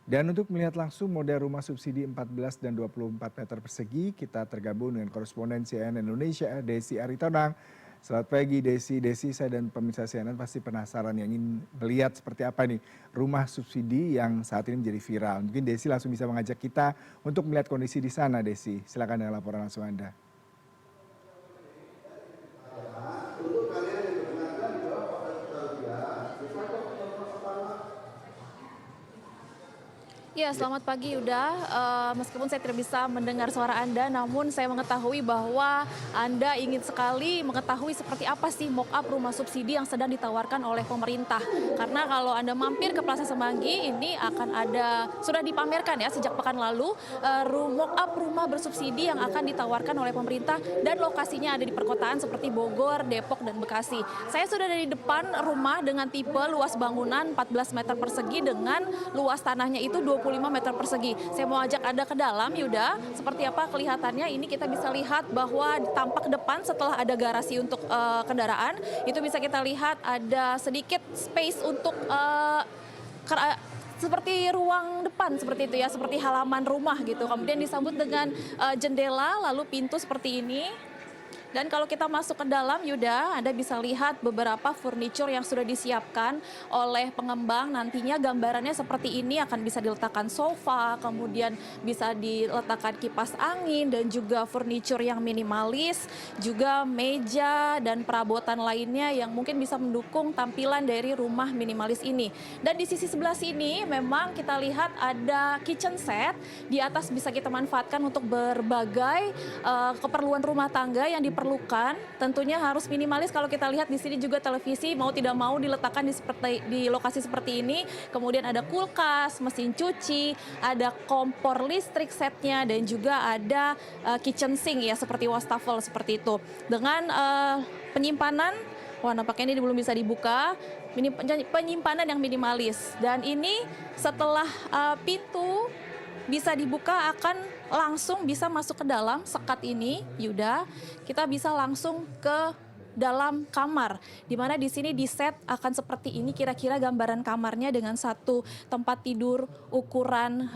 Dan untuk melihat langsung model rumah subsidi 14 dan 24 meter persegi, kita tergabung dengan koresponden CNN Indonesia, Desi Aritonang. Selamat pagi Desi. Desi, saya dan pemirsa CNN pasti penasaran yang ingin melihat seperti apa nih rumah subsidi yang saat ini menjadi viral. Mungkin Desi langsung bisa mengajak kita untuk melihat kondisi di sana, Desi. Silakan dengan laporan langsung Anda. Ya, selamat pagi Yuda. Meskipun saya tidak bisa mendengar suara Anda, namun saya mengetahui bahwa Anda ingin sekali mengetahui seperti apa sih mock-up rumah subsidi yang sedang ditawarkan oleh pemerintah. Karena kalau Anda mampir ke Plaza Semanggi, ini akan ada, sudah dipamerkan ya sejak pekan lalu, mock-up rumah bersubsidi yang akan ditawarkan oleh pemerintah dan lokasinya ada di perkotaan seperti Bogor, Depok, dan Bekasi. Saya sudah dari depan rumah dengan tipe luas bangunan 14 meter persegi dengan luas tanahnya itu 25 meter persegi. Saya mau ajak Anda ke dalam, Yuda. Seperti apa kelihatannya? Ini kita bisa lihat bahwa tampak depan setelah ada garasi untuk kendaraan, itu bisa kita lihat ada sedikit space untuk seperti ruang depan seperti itu ya, seperti halaman rumah gitu. Kemudian disambut dengan jendela, lalu pintu seperti ini. Dan kalau kita masuk ke dalam, Yuda, Anda bisa lihat beberapa furniture yang sudah disiapkan oleh pengembang. Nantinya gambarannya seperti ini, akan bisa diletakkan sofa, kemudian bisa diletakkan kipas angin, dan juga furniture yang minimalis, juga meja dan perabotan lainnya yang mungkin bisa mendukung tampilan dari rumah minimalis ini. Dan di sisi sebelah sini memang kita lihat ada kitchen set. Di atas bisa kita manfaatkan untuk berbagai keperluan rumah tangga yang diperlukan. Tentunya harus minimalis. Kalau kita lihat di sini juga televisi mau tidak mau diletakkan di lokasi seperti ini. Kemudian ada kulkas, mesin cuci, ada kompor listrik setnya, dan juga ada kitchen sink ya seperti wastafel seperti itu. Dengan penyimpanan, wah nampaknya ini belum bisa dibuka. Penyimpanan yang minimalis. Dan ini setelah pintu bisa dibuka akan langsung bisa masuk ke dalam sekat ini, Yuda. Kita bisa langsung ke dalam kamar, di mana di sini di set akan seperti ini kira-kira gambaran kamarnya dengan satu tempat tidur ukuran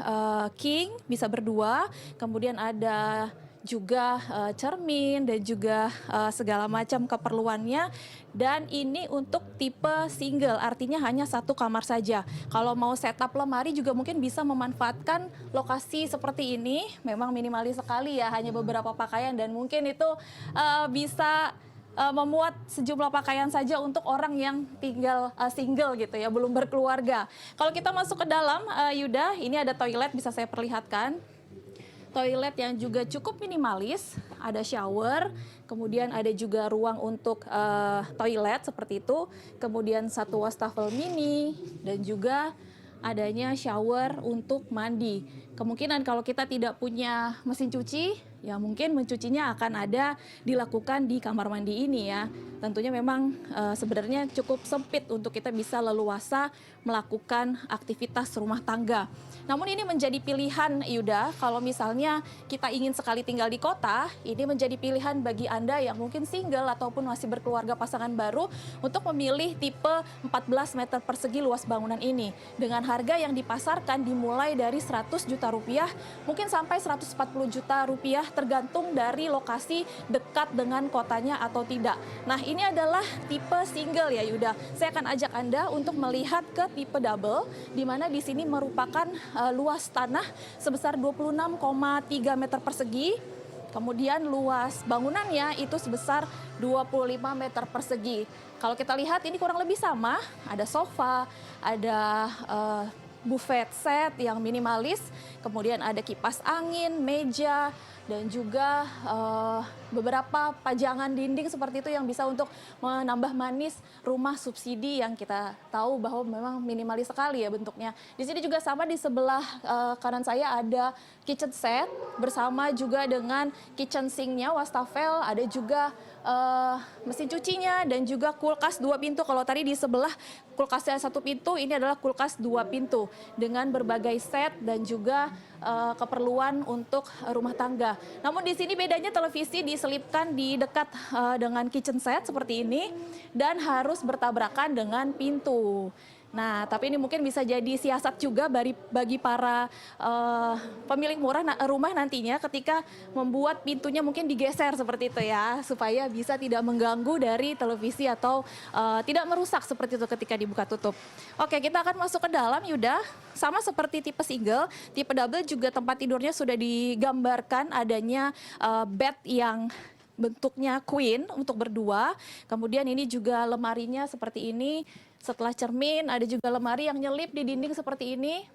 king, bisa berdua, kemudian ada juga cermin dan juga segala macam keperluannya. Dan ini untuk tipe single, artinya hanya satu kamar saja. Kalau mau setup lemari juga mungkin bisa memanfaatkan lokasi seperti ini. Memang minimalis sekali ya, hanya beberapa pakaian, dan mungkin itu bisa memuat sejumlah pakaian saja untuk orang yang tinggal single gitu ya, belum berkeluarga. Kalau kita masuk ke dalam, Yuda, ini ada toilet, bisa saya perlihatkan. Toilet yang juga cukup minimalis, ada shower, kemudian ada juga ruang untuk toilet seperti itu, kemudian satu wastafel mini, dan juga adanya shower untuk mandi. Kemungkinan kalau kita tidak punya mesin cuci, ya mungkin mencucinya akan ada dilakukan di kamar mandi ini ya. Tentunya memang sebenarnya cukup sempit untuk kita bisa leluasa melakukan aktivitas rumah tangga. Namun ini menjadi pilihan, Yuda, kalau misalnya kita ingin sekali tinggal di kota, ini menjadi pilihan bagi Anda yang mungkin single ataupun masih berkeluarga pasangan baru untuk memilih tipe 14 meter persegi luas bangunan ini. Dengan harga yang dipasarkan dimulai dari 100 juta rupiah, mungkin sampai 140 juta rupiah tergantung dari lokasi dekat dengan kotanya atau tidak. Nah, ini adalah tipe single ya Yuda. Saya akan ajak Anda untuk melihat ke tipe double, di mana di sini merupakan luas tanah sebesar 26,3 meter persegi. Kemudian luas bangunannya itu sebesar 25 meter persegi. Kalau kita lihat ini kurang lebih sama, ada sofa, ada buffet set yang minimalis, kemudian ada kipas angin, meja, dan juga beberapa pajangan dinding seperti itu yang bisa untuk menambah manis rumah subsidi yang kita tahu bahwa memang minimalis sekali ya bentuknya. Di sini juga sama, di sebelah kanan saya ada kitchen set bersama juga dengan kitchen sinknya, wastafel, ada juga mesin cucinya, dan juga kulkas 2 pintu. Kalau tadi di sebelah kulkasnya 1 pintu, ini adalah kulkas 2 pintu dengan berbagai set dan juga keperluan untuk rumah tangga. Namun di sini bedanya televisi diselipkan di dekat dengan kitchen set seperti ini dan harus bertabrakan dengan pintu. Nah, tapi ini mungkin bisa jadi siasat juga bagi para pemilik rumah nantinya ketika membuat pintunya mungkin digeser seperti itu ya, supaya bisa tidak mengganggu dari televisi atau tidak merusak seperti itu ketika dibuka tutup. Oke, kita akan masuk ke dalam Yuda. Sama seperti tipe single, tipe double juga tempat tidurnya sudah digambarkan adanya bed yang bentuknya queen untuk berdua. Kemudian ini juga lemarinya seperti ini. Setelah cermin, ada juga lemari yang nyelip di dinding seperti ini.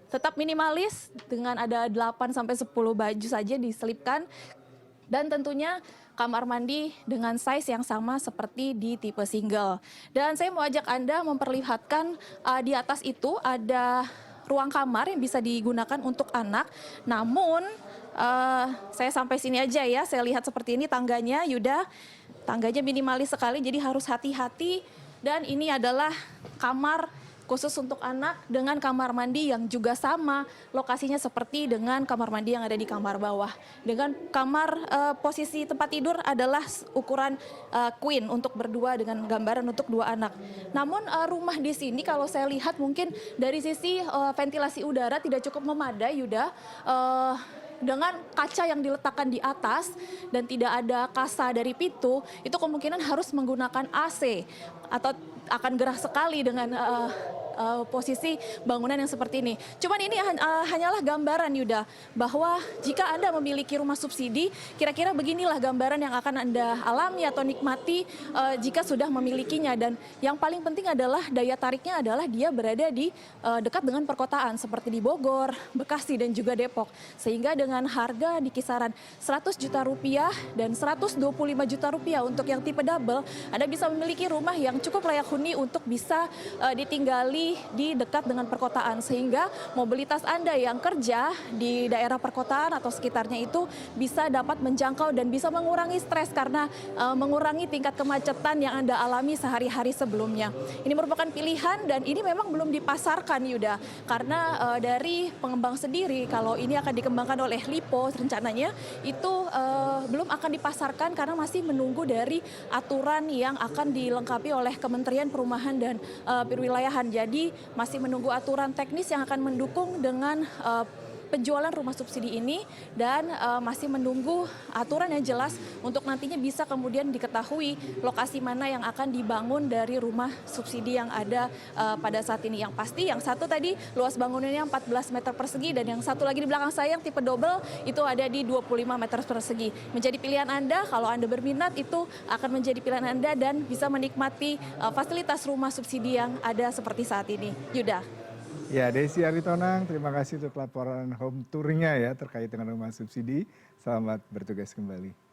Tetap minimalis dengan ada 8 sampai 10 baju saja diselipkan. Dan tentunya kamar mandi dengan size yang sama seperti di tipe single. Dan saya mau ajak Anda memperlihatkan di atas itu ada ruang kamar yang bisa digunakan untuk anak. Namun saya sampai sini aja ya, saya lihat seperti ini tangganya Yuda. Tangganya minimalis sekali jadi harus hati-hati. Dan ini adalah kamar khusus untuk anak dengan kamar mandi yang juga sama lokasinya seperti dengan kamar mandi yang ada di kamar bawah. Dengan kamar posisi tempat tidur adalah ukuran queen untuk berdua dengan gambaran untuk 2 anak. Namun rumah di sini kalau saya lihat mungkin dari sisi ventilasi udara tidak cukup memadai Yuda. Dengan kaca yang diletakkan di atas dan tidak ada kasa dari pintu, itu kemungkinan harus menggunakan AC atau akan gerah sekali dengan posisi bangunan yang seperti ini. Cuman ini hanyalah gambaran Yuda, bahwa jika Anda memiliki rumah subsidi, kira-kira beginilah gambaran yang akan Anda alami atau nikmati jika sudah memilikinya. Dan yang paling penting adalah daya tariknya adalah dia berada di dekat dengan perkotaan seperti di Bogor, Bekasi dan juga Depok. Sehingga dengan harga di kisaran 100 juta rupiah dan 125 juta rupiah untuk yang tipe double, Anda bisa memiliki rumah yang cukup layak huni untuk bisa ditinggali di dekat dengan perkotaan, sehingga mobilitas Anda yang kerja di daerah perkotaan atau sekitarnya itu bisa dapat menjangkau dan bisa mengurangi stres karena mengurangi tingkat kemacetan yang Anda alami sehari-hari sebelumnya. Ini merupakan pilihan dan ini memang belum dipasarkan Yuda, karena dari pengembang sendiri kalau ini akan dikembangkan oleh Lipo rencananya itu belum akan dipasarkan karena masih menunggu dari aturan yang akan dilengkapi oleh Kementerian Perumahan dan Perwilayahan. Jadi masih menunggu aturan teknis yang akan mendukung dengan penjualan rumah subsidi ini dan masih menunggu aturan yang jelas untuk nantinya bisa kemudian diketahui lokasi mana yang akan dibangun dari rumah subsidi yang ada pada saat ini. Yang pasti yang satu tadi luas bangunannya 14 meter persegi dan yang satu lagi di belakang saya yang tipe double itu ada di 25 meter persegi. Menjadi pilihan Anda, kalau Anda berminat itu akan menjadi pilihan Anda dan bisa menikmati fasilitas rumah subsidi yang ada seperti saat ini. Yuda. Ya, Desi Aritonang, terima kasih untuk laporan home tour-nya ya terkait dengan rumah subsidi. Selamat bertugas kembali.